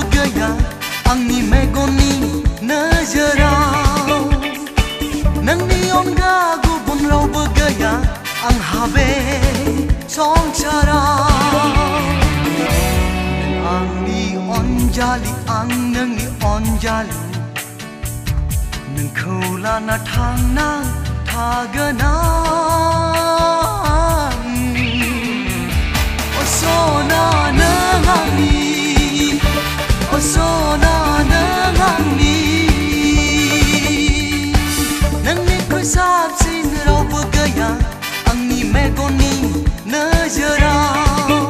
bergaya Angni megoni najarau Nang nion gagu bun rau bergaya Ang habe song carau Ang ni onjali ang nang ni onjali Nang khula na thang nang thaganang Osona nang ni Osona nang ni Nang ni kusap sin rau bergaya Ang ni megoni najarau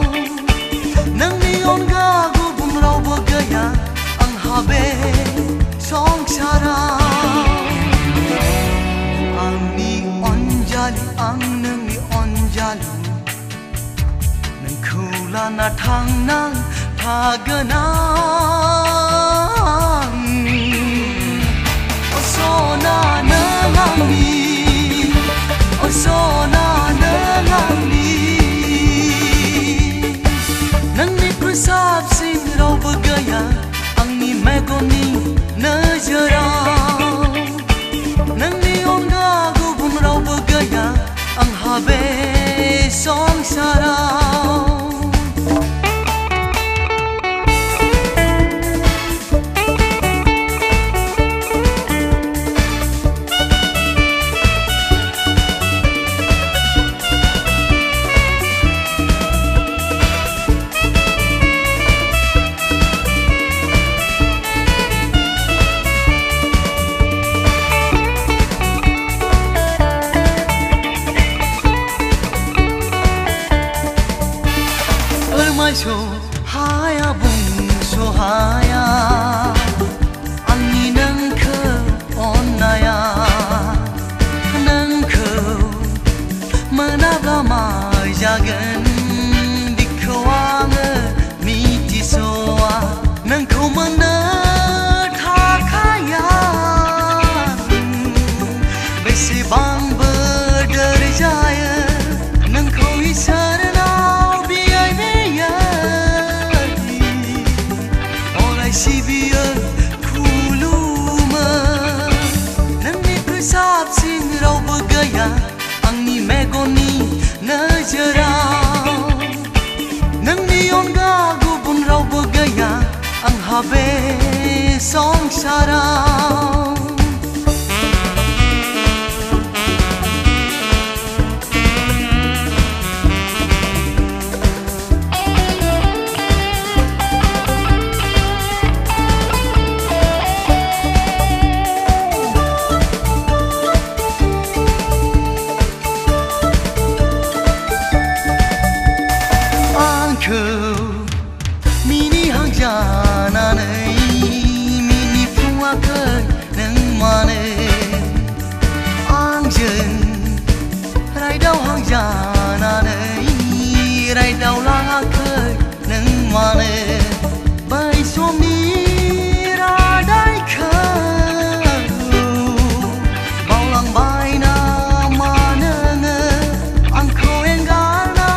Nang ni on gagu bum rau bergaya Ang habe song carau Ang ni onjali ang nang ni onjali Nang khula na thang nang thaganang Osona nang ni Osona nang ni Nang ni kusap sin rau bergaya Ang ni megoni najarau Nang ni on gagu bum rau bergaya Ang habe song sarau So haya bung so haya Angni nang ke onaya Nang ke managama jagan Dikawang miti soa Nang ko mana thakaya Besi bang berderjaya Nang ko isar Sibia kuluma Nang ni kusap sin rau bergaya Ang ni megoni najarau Nang ni on gagu bun rau bergaya Ang habe song sarau Mini hang jana nei mini phua khơi nang mane ang jen rai dau hang jana nei rai dau la khơi nang mane bai som ni ra dai khơi bao lang bai na mane ang khoen ga na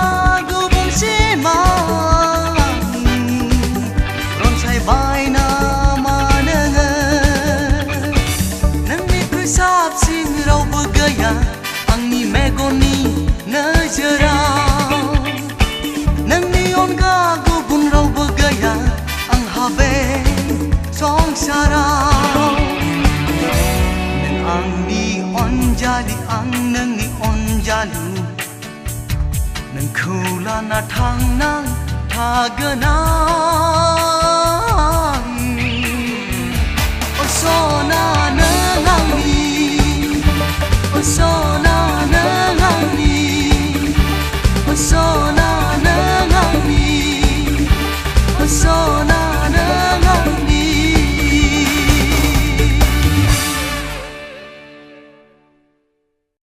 gu bung si ma Bai na mananga Nang ni kusap sin rau bergaya Ang ni megoni najarau Nang ni on gagu bun rau bergaya Ang habe song sarau Nang ang ni onjali ang nang ni onjali Nang khula na thang nang thaganang So